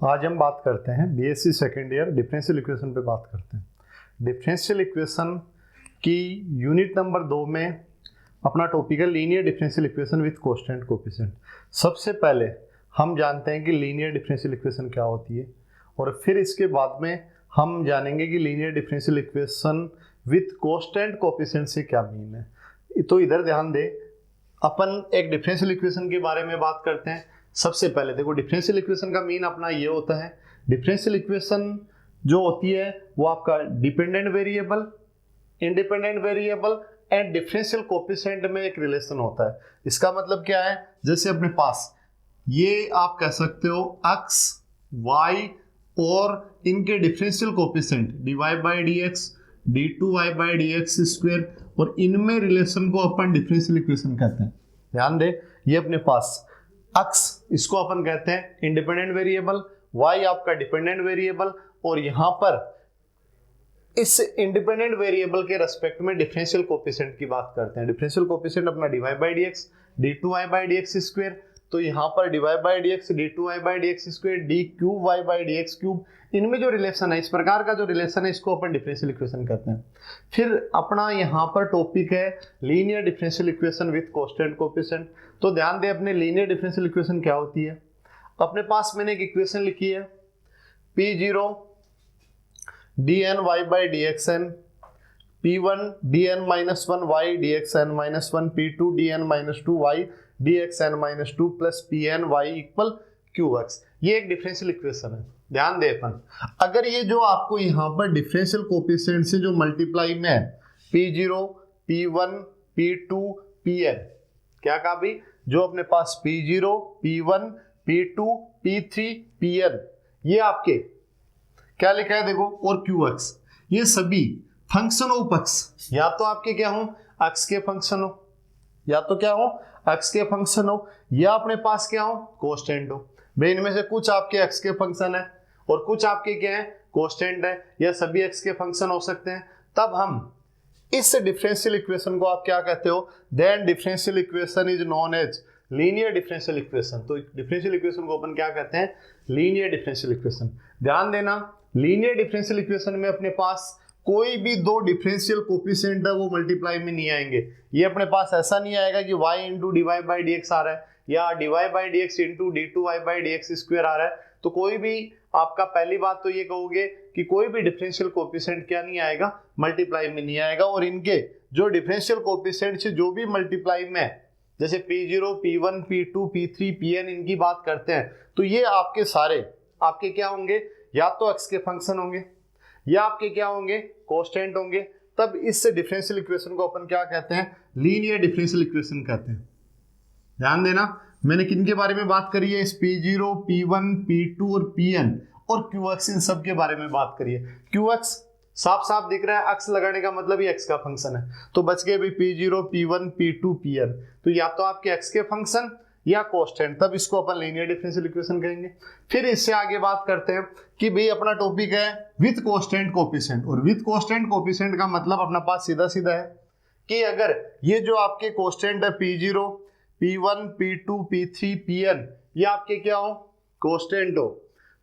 आज हम बात करते हैं BSc second year differential equation पे बात करते हैं। डिफरेंशियल इक्वेशन की यूनिट नंबर 2 में अपना टॉपिक है linear differential equation with constant coefficient. सबसे पहले हम जानते हैं कि लीनियर डिफरेंशियल इक्वेशन क्या होती है और फिर इसके बाद में हम जानेंगे कि linear differential equation with constant coefficient से क्या मीन है। तो इधर ध्यान दे, अपन एक डिफरेंशियल इक्वेशन के बारे में बात करते हैं। सबसे पहले देखो, डिफरेंशियल इक्वेशन का मीन अपना ये होता है, डिफरेंशियल इक्वेशन जो होती है वो आपका dependent variable, independent variable and differential coefficient में एक रिलेशन होता है। इसका मतलब क्या है, जैसे अपने पास ये आप कह सकते हो x, y और इनके differential coefficient dy by D x, d2y by D X square, और इनमें रिलेशन को अपन डिफरेंशियल इक्वेशन कहते हैं। ध्यान दे, ये अपने पास x इसको अपन कहते हैं इंडिपेंडेंट वेरिएबल, y आपका डिपेंडेंट वेरिएबल, और यहां पर इस इंडिपेंडेंट वेरिएबल के रेस्पेक्ट में डिफरेंशियल कोएफिशिएंट की बात करते हैं। डिफरेंशियल कोएफिशिएंट अपना dy by D x, d2y by D X square, तो यहाँ पर dy by D x, d2y by D X square, d cube y by D x cube, इनमें जो रिलेशन है, इस प्रकार का जो रिलेशन है, इसको अपन डिफरेंशियल इक्वेशन कहते हैं। फिर अपना यहाँ पर टॉपिक है linear differential equation with constant coefficient. तो ध्यान दे, अपने लीनियर डिफरेंशियल इक्वेशन क्या होती है। अपने पास मैंने एक इक्वेशन लिखी है P0 dn y by D x n, P1 dn minus 1 y dxn minus 1, P2 dn minus 2 y dxn माइनस 2 plus Pn y equal qx। ये एक डिफरेंशियल इक्वेशन है। ध्यान दे अपन, अगर ये जो आपको यहाँ पर डिफरेंशियल कोएफिशिएंट से जो मल्टीप्लाई में है P0, P1, P2, Pn, क्या कहा भी, जो अपने पास P0, P1, P2, P3, Pn, ये आपके क्या लिखा है देखो, और qx, ये सभी फंक्शन ऑफ x, या तो आपके क्या हो x के फंक्शन हो, या तो क्या हो x के फंक्शन हो, या अपने पास क्या हो कांस्टेंट हो। भाई इनमें से कुछ आपके x के फंक्शन है और कुछ आपके क्या है कांस्टेंट है, या सभी x के फंक्शन हो सकते हैं। तब हम इस डिफरेंशियल इक्वेशन को आप क्या कहते हो, then differential equation is known as linear differential equation. तो डिफरेंशियल इक्वेशन को अपन क्या कहते हैं, लीनियर डिफरेंशियल इक्वेशन। ध्यान देना, लीनियर डिफरेंशियल इक्वेशन में अपने पास कोई भी दो डिफरेंशियल कोएफिशिएंट है वो मल्टीप्लाई में नहीं आएंगे। ये अपने पास ऐसा नहीं आएगा कि y into D Y by D X आ रहा है, या D Y by D X into D two Y by D X square आ रहा है। तो कोई भी आपका, पहली बात तो ये कहोगे कि कोई भी डिफरेंशियल कोएफिशिएंट क्या नहीं आएगा, मल्टीप्लाई में नहीं आएगा। और इनके जो डिफरेंशियल कोएफिशिएंट से जो भी मल्टीप्लाई में, जैसे P0, P1, P2, P3, Pn, इनकी बात करते हैं, तो ये आपके सारे आपके क्या होंगे, या तो x के फंक्शन होंगे, या आपके क्या होंगे कांस्टेंट होंगे। तब इस डिफरेंशियल इक्वेशन को अपन क्या कहते हैं, लीनियर डिफरेंशियल इक्वेशन कहते हैं। ध्यान देना, मैंने किन के बारे में बात करी है, इस P0, P1, P2 और Pn और qx, इन सब के बारे में बात करी है। qx साफ साफ दिख रहा है, x लगाने का मतलब ही x का फंक्शन है, तो बच गए भी P0, P1, P2, Pn, तो या तो आपके x के फंक्शन या कांस्टेंट, तब इसको अपन लीनियर डिफरेंशियल इक्वेशन कहेंगे। फिर इससे आगे बात करते हैं कि भाई अपना टॉपिक है विथ कांस्टेंट कोएफिशिएंट, और विथ कांस्टेंट कोएफिशिएंट का मतलब अपना पास सीधा सीधा है कि अगर ये जो आपके कांस्टेंट है P0, P1, P2, P3, Pn, ये आपके क्या हो कांस्टेंट हो,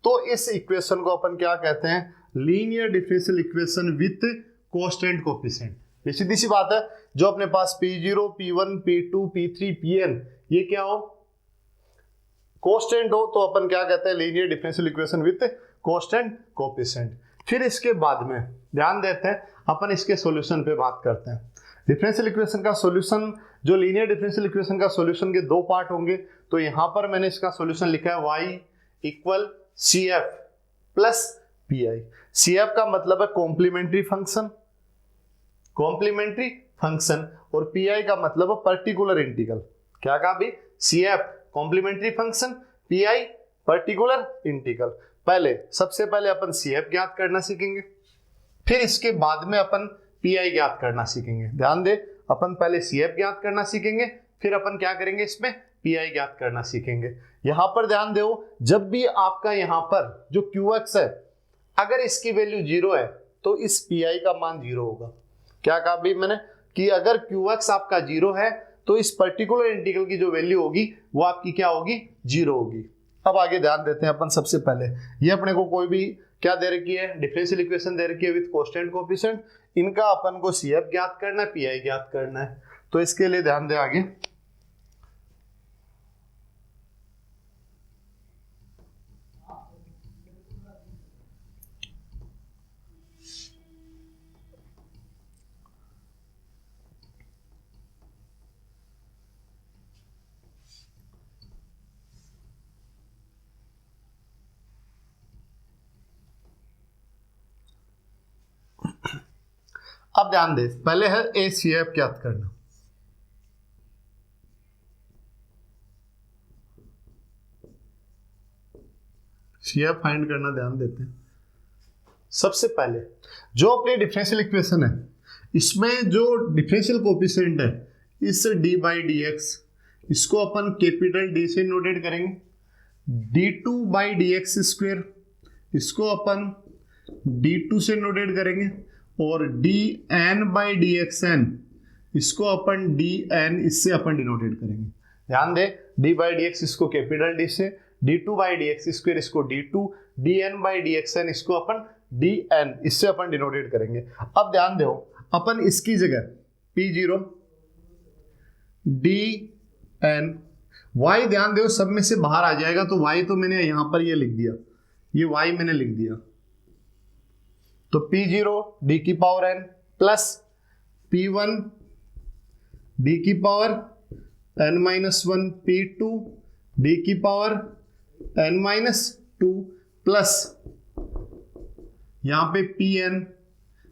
तो इस इक्वेशन को अपन क्या कहते हैं, linear differential equation with constant coefficient. सीधी सी बात है, जो अपने पास P0, P1, P2, P3, Pn, ये क्या हो कांस्टेंट हो, तो अपन क्या कहते हैं, linear differential equation with constant coefficient. फिर इसके बाद में ध्यान देते हैं, अपन इसके सॉल्यूशन पे बात करते हैं। डिफरेंशियल इक्वेशन का सॉल्यूशन, जो लीनियर डिफरेंशियल इक्वेशन का सॉल्यूशन के दो पार्ट होंगे, तो यहां पर मैंने इसका सॉल्यूशन लिखा है y equal CF plus PI। CF का मतलब है कॉम्प्लीमेंट्री फंक्शन, कॉम्प्लीमेंट्री फंक्शन, और PI का मतलब है पर्टिकुलर इंटीग्रल। क्या कहा भी, CF complementary function, PI particular integral. पहले सबसे पहले अपन CF ज्ञात करना सीखेंगे, फिर इसके बाद में अपन PI ज्ञात करना सीखेंगे। ध्यान दे, अपन पहले CF ज्ञात करना सीखेंगे, फिर अपन क्या करेंगे, इसमें PI ज्ञात करना सीखेंगे। यहां पर ध्यान दो, जब भी आपका यहां पर जो qx है, अगर इसकी वैल्यू 0 है तो इस PI का मान 0 होगा। क्या कहा भी मैंने, कि अगर qx आपका 0 है तो इस पर्टिकुलर इंटीग्रल की जो वैल्यू होगी वो आपकी क्या होगी, 0 होगी। अब आगे ध्यान देते हैं अपन। सबसे पहले ये अपने को कोई भी क्या दे रखी है, डिफरेंशियल इक्वेशन दे रखी है विद कांस्टेंट कोएफिशिएंट। इनका अपन को CF ज्ञात करना है, PI ज्ञात करना है। तो इसके लिए ध्यान दें आगे। अब ध्यान दे, पहले है ACF ज्ञात करना। CF फाइंड करना, ध्यान देते हैं। सबसे पहले जो अपनी डिफरेंशियल इक्वेशन है, इसमें जो डिफरेंशियल कोएफिशिएंट है इस d/dx, इसको अपन कैपिटल D से नोटेट करेंगे। d2/dx स्क्वायर, इसको अपन d2 से नोटेट करेंगे। और dn/dxn, इसको अपन dn, इससे अपन डिनोटेट करेंगे। ध्यान दे, d/dx इसको कैपिटल D से, d2/dx स्क्वायर इसको d2, dn/dxn इसको अपन dn, इससे अपन डिनोटेट करेंगे। अब ध्यान दो, अपन इसकी जगह p0 dn y, ध्यान दो सब में से बाहर आ जाएगा, तो y तो मैंने यहां पर ये लिख दिया, ये y मैंने लिख दिया। तो p0 d की power n plus p1 d की पावर n-1, p2 d की पावर n-2 प्लस यहां पे pn,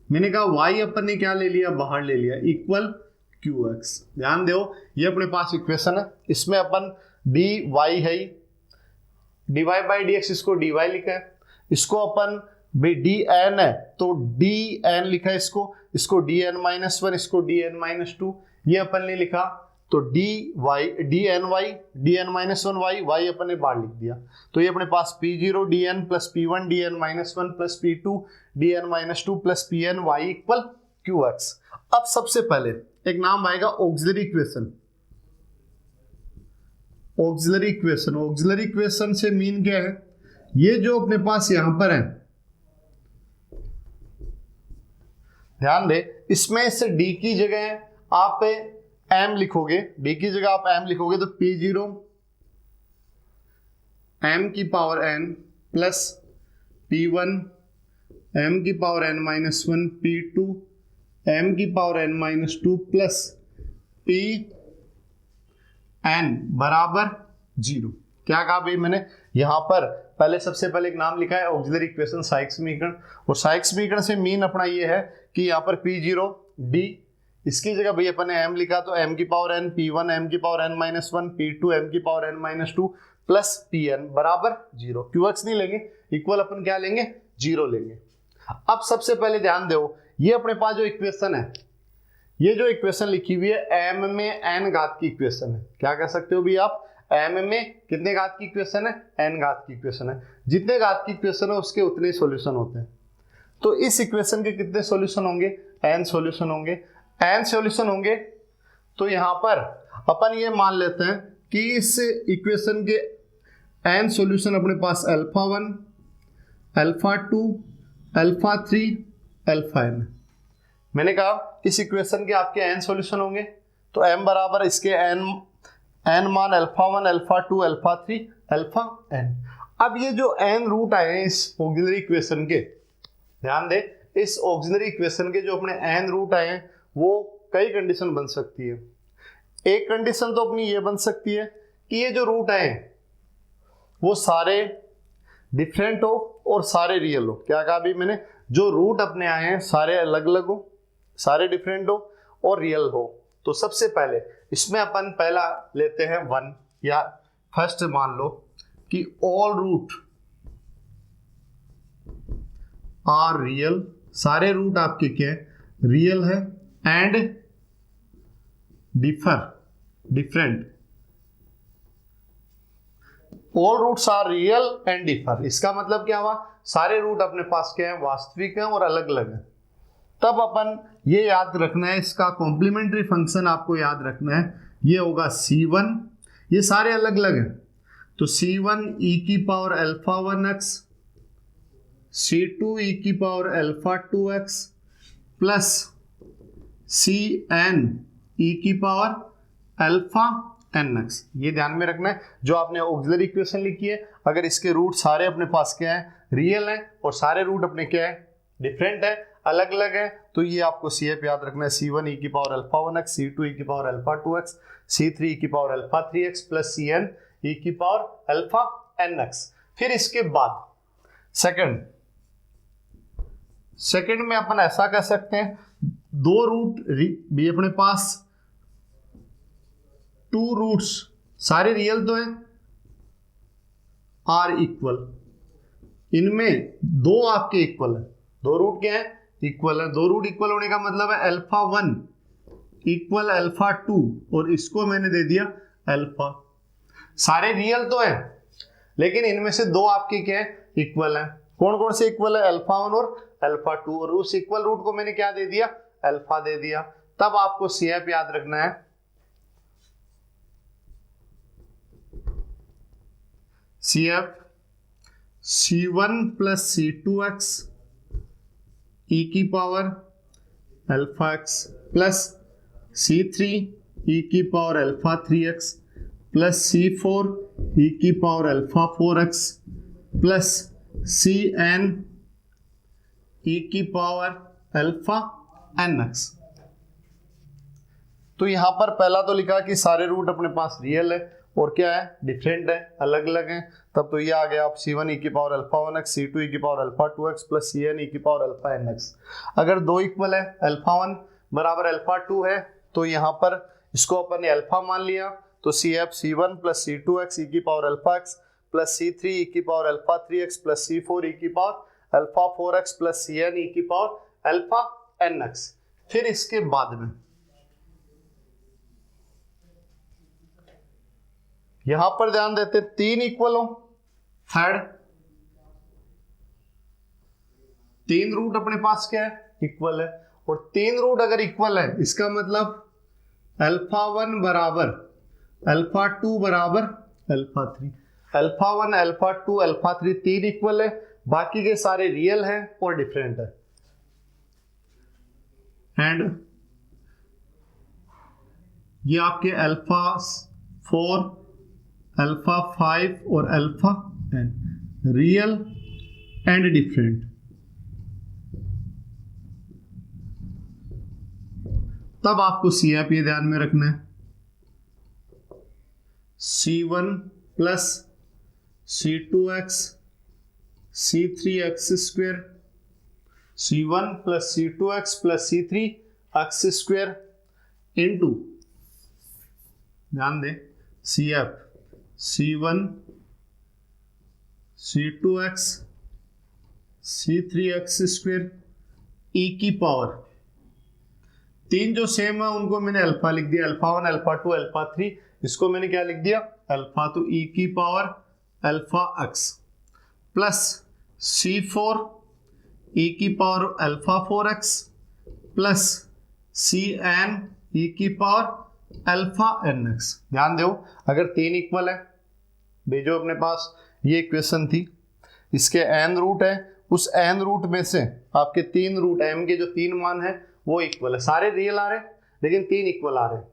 मैंने कहा y अपन ने क्या ले लिया, बाहर ले लिया, इक्वल qx। ध्यान दो, ये अपने पास इक्वेशन है, इसमें अपन dy है, dy/dx इसको dy लिखा है, इसको अपन dn है तो dn लिखा है, इसको dn-1, इसको dn-2, ये अपन ने लिखा। तो dn-1y अपन ने बाहर लिख दिया। तो ये अपने पास p0 dn plus p1 dn-1 plus p2 dn-2 plus pn y equal qx। अब सबसे पहले एक नाम आएगा auxiliary equation. Auxiliary equation, auxiliary equation से मीन क्या है, ये जो अपने पास यहां पर है, ध्यान दे, इसमें से d की जगह आप m लिखोगे, d की जगह आप m लिखोगे तो p0 m की power n plus p1 m की पावर n-1, p2 m की पावर n-2 प्लस pn बराबर 0। क्या कहा भाई मैंने, यहां पर पहले सबसे पहले एक नाम लिखा है ऑक्सिलरी इक्वेशन साइक्स समीकरण, और साइक्स समीकरण से मीन अपना ये है कि यहाँ पर p0 d, इसकी जगह भाई अपन ने m लिखा तो m की पावर n, p1 m की पावर n-1, p2 m की पावर n-2 प्लस pn बराबर 0। qx नहीं लेंगे, इक्वल अपन क्या लेंगे, 0 लेंगे। अब सबसे पहले ध्यान दो, ये अपने पास जो इक्वेशन है, ये जो इक्वेशन लिखी हुई है m में n घात की इक्वेशन है। क्या कह सकते हो भी आप, m में कितने घात की इक्वेशन है, n घात की इक्वेशन है। जितने घात की इक्वेशन है उसके उतने सॉल्यूशन होते हैं। तो इस इक्वेशन के कितने सॉल्यूशन होंगे, n सॉल्यूशन होंगे। n सॉल्यूशन होंगे तो यहां पर अपन ये मान लेते हैं कि इस इक्वेशन के n सॉल्यूशन अपने पास α1, α2, α3, αn। मैंने कहा इस इक्वेशन के आपके n सॉल्यूशन होंगे, तो m बराबर इसके n मान α1, α2, α3, αn। अब ये जो n रूट आए हैं इस ऑक्सिलरी इक्वेशन के, ध्यान दे, इस ऑक्सिलरी इक्वेशन के जो अपने n रूट आए हैं वो कई कंडीशन बन सकती है। एक कंडीशन तो अपनी ये बन सकती है कि ये जो रूट आए हैं वो सारे डिफरेंट हो और सारे रियल हो। क्या कहा अभी मैंने, जो रूट अपने आए हैं सारे अलग अलग हो, सारे डिफरेंट हो और रियल हो। तो सबसे पहले इसमें अपन पहला लेते हैं 1, या फर्स्ट मान लो कि ऑल रूट आर रियल, सारे रूट आपके क्या है, रियल है, and different. All roots are real and differ, इसका मतलब क्या हुआ, सारे रूट अपने पास क्या है, वास्तविक हैं और अलग अलग हैं। तब अपन ये याद रखना है, इसका कॉम्प्लीमेंट्री फंक्शन आपको याद रखना है, ये होगा C1, ये सारे अलग अलग हैं तो C1 e की power alpha 1x, C2 e की power alpha 2x plus Cn e की पावर अल्फा nx। ये ध्यान में रखना है, जो आपने ऑक्सिलरी इक्वेशन लिखी है, अगर इसके रूट सारे अपने पास क्या है, रियल है, और सारे रूट अपने क्या है, डिफरेंट है, अलग अलग है, तो ये आपको CF याद रखना है, C1 e की power alpha 1x, C2 e की power alpha 2x, C3 e की power alpha 3x plus Cn e की पावर अल्फा nx। फिर इसके बाद सेकंड में अपन ऐसा कर सकते हैं, दो रूट भी अपने पास, टू रूट्स सारे रियल तो हैं, आर इक्वल, इनमें दो आपके इक्वल है, दो रूट क्या है, इक्वल है। दो रूट इक्वल होने का मतलब है अल्फा 1 इक्वल अल्फा 2, और इसको मैंने दे दिया अल्फा। सारे रियल तो है, लेकिन इनमें से दो आपके क्या है, इक्वल है। कौन कौन से इक्वल है, अल्फा 1 और अल्फा 2, और उस इक्वल रूट को मैंने क्या दे दिया, अल्फा दे दिया। तब आपको CF याद रखना है, CF C1 plus C2x e की power alpha x plus C3 e की power alpha 3x plus C4 e की power alpha 4x plus Cn e की पावर अल्फा nx। तो यहां पर पहला तो लिखा कि सारे रूट अपने पास रियल है और क्या है, डिफरेंट है, अलग अलग हैं। तब तो ये आ गया आप C1 e की power alpha 1x, C2 e की power alpha 2x plus Cn e की पावर अल्फा nx। अगर दो इक्वल है, अल्फा 1 बराबर अल्फा 2 है, तो यहाँ पर इसको अपन ने अल्फा मान लिया, तो CF C1 plus C2x e की power alpha x plus C3 e की power alpha 3x plus C4 e की power alpha 4x plus Cn e की पावर अल्फा nx। फिर इसके बाद में यहां पर ध्यान देते, तीन इक्वल हो, थर्ड तीन रूट अपने पास क्या है, इक्वल है, और तीन रूट अगर इक्वल है, इसका मतलब अल्फा 1 बराबर अल्फा 2 बराबर अल्फा 3, अल्फा 1 अल्फा 2 अल्फा 3 तीन इक्वल है, बाकी के सारे रियल हैं और डिफरेंट है। एंड ये आपके अल्फा 4 अल्फा 5 और अल्फा 10 रियल एंड डिफरेंट। तब आपको CF ये ध्यान में रखना है, C1 plus C2x C3x square, C1 plus C2x plus C3x square into, ध्यान दें, CF C1 C2x C3x square e की पावर, तीन जो सेम है उनको मैंने अल्फा लिख दिया, अल्फा 1 अल्फा 2 अल्फा 3, इसको मैंने क्या लिख दिया, अल्फा, तो e की power alpha x plus C4 e की power alpha 4x plus Cn e की पावर अल्फा nx। ध्यान दो, अगर तीन इक्वल है, जो अपने पास ये इक्वेशन थी, इसके n रूट है, उस n रूट में से आपके तीन रूट m के जो तीन मान है वो इक्वल है, सारे रियल आ रहे हैं लेकिन तीन इक्वल आ रहे हैं,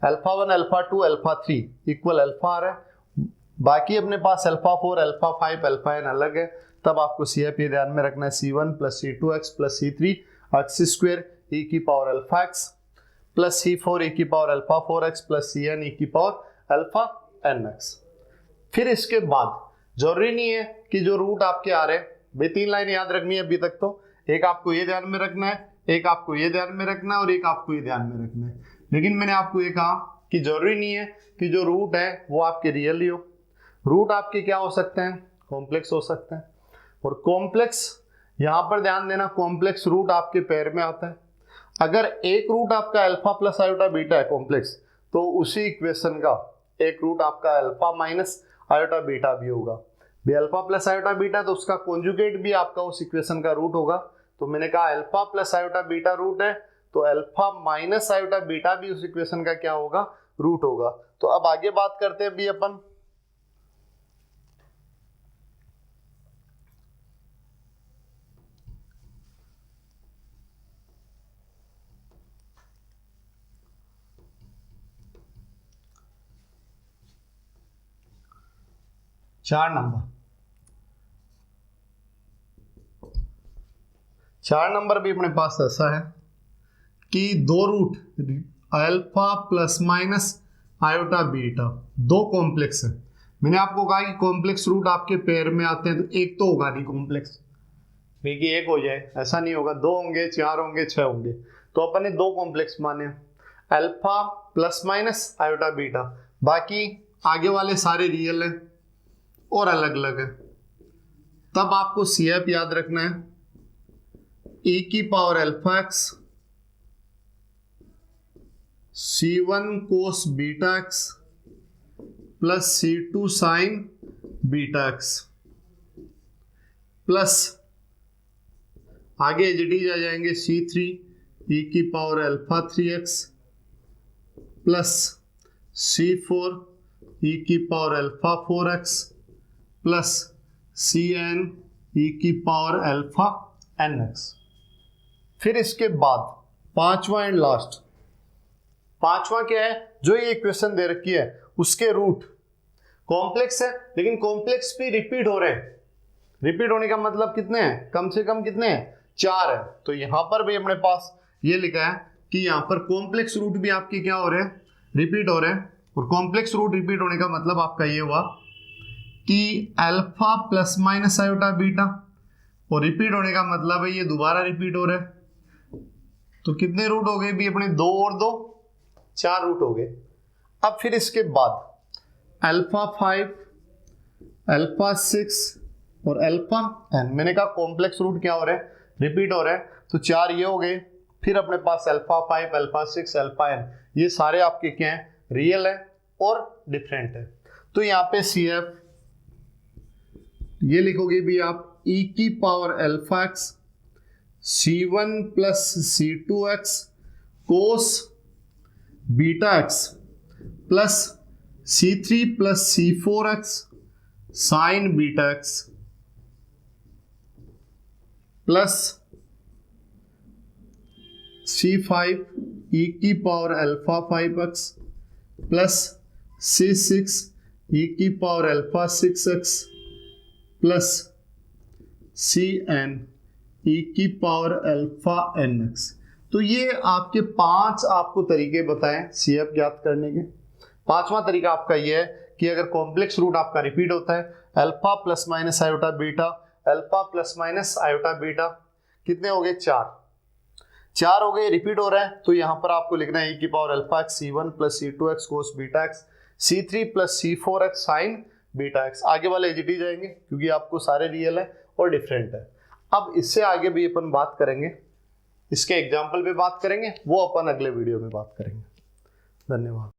alpha 1 alpha 2 alpha 3 equal alpha आ रहा है, बाकी अपने पास अल्फा 4 अल्फा 5 अल्फा n अलग है। तब आपको CF ये ध्यान में रखना है, C1 plus C2x plus C3x square e की power alpha x plus C4 e की power alpha 4x plus Cn e की पावर अल्फा nx। फिर इसके बाद जरूरी नहीं है कि जो रूट आपके आ रहे हैं, वे तीन लाइन याद रखनी है अभी तक, तो एक आपको ये ध्यान में रखना है, एक आपको ये ध्यान में रखना है और एक आपको ये ध्यान में रखना है। लेकिन मैंने आपको ये कहा कि जरूरी नहीं है कि जो रूट है वो आपके रियल ही हो, रूट आपके क्या हो सकते हैं, कॉम्प्लेक्स हो सकते हैं, और कॉम्प्लेक्स यहाँ पर ध्यान देना, कॉम्प्लेक्स रूट आपके पैर में आता है। अगर एक रूट आपका अल्फा प्लस आयोटा बीटा है कॉम्प्लेक्स, तो उसी इक्वेशन का एक रूट आपका अल्फा माइनस आयोटा बीटा भी होगा। भी अल्फा प्लस आयोटा बीटा, तो उसका कॉन्जुगेट भी आपका उस इक्वेशन का रूट होगा। तो मैंने कहा alpha plus iota beta root है, तो अल्फा माइनस आयोटा बीटा भी उस इक्वेशन का क्या होगा, रूट होगा। तो अब आगे बात करते हैं भी अपन 4 नंबर भी अपने पास ऐसा है कि दो root alpha plus minus iota beta, दो कॉम्प्लेक्स है। मैंने आपको कहा कि कॉम्प्लेक्स रूट आपके पेयर में आते हैं तो एक तो होगा नहीं कॉम्प्लेक्स, देखिए एक हो जाए ऐसा नहीं होगा, दो होंगे, चार होंगे, छह होंगे। तो अपन ने दो कॉम्प्लेक्स माने, alpha plus minus iota beta, बाकी आगे वाले सारे रियल हैं और अलग अलग है। तब आपको CF याद रखना है, e की power alpha x C1 cos beta x plus C2 sign beta x plus आगे एजिटीज आ जाएंगे C3 e की power alpha 3x plus C4 e की power alpha 4x plus Cn e की पावर अल्फा nx। फिर इसके बाद पांचवा एंड लास्ट, पांचवा क्या है, जो ये इक्वेशन दे रखी है उसके रूट कॉम्प्लेक्स है, लेकिन कॉम्प्लेक्स भी रिपीट हो रहे हैं। रिपीट होने का मतलब कितने हैं, कम से कम कितने हैं, 4 है। तो यहां पर भी अपने पास ये लिखा है कि यहां पर कॉम्प्लेक्स रूट भी आपके क्या हो रहे हैं, रिपीट हो रहे हैं। और कॉम्प्लेक्स रूट रिपीट होने का मतलब आपका ये हुआ कि alpha plus minus iota beta, और रिपीट होने का मतलब है ये दोबारा रिपीट हो रहा है। तो कितने रूट हो गए भी अपने, 2 और 2 4 रूट हो गए। अब फिर इसके बाद अल्फा 5 अल्फा 6 और अल्फा n, मैंने कहा कॉम्प्लेक्स रूट क्या हो रहे हैं, रिपीट हो रहे हैं। तो 4 ये हो गए, फिर अपने पास अल्फा 5 अल्फा 6 अल्फा n, ये सारे आपके क्या हैं, रियल है और डिफरेंट है। तो यहाँ पे CF ये लिखोगे भी आप e की power alpha x C1 plus C2x cos beta x plus C3 plus C4x sign beta x plus C5 e की power alpha 5x plus C6 e की power alpha 6x plus Cn e की power alpha nx। तो ये आपके 5 आपको तरीके बताएं CF ज्ञात करने के। पांचवा तरीका आपका ये है कि अगर कॉम्प्लेक्स रूट आपका रिपीट होता है, alpha plus minus iota beta, alpha plus minus iota beta, कितने हो गए, 4 हो गए, रिपीट हो रहा है। तो यहां पर आपको लिखना है e की power alpha x C1 plus C2x cos beta x C3 plus C4x sign beta x. आगे वाले एजिटी जाएंगे क्योंकि आपको सारे रियल है और डिफरेंट है। अब इससे आगे भी अपन बात करेंगे, इसके एग्जाम्पल पे बात करेंगे, वो अपन अगले वीडियो में बात करेंगे। धन्यवाद।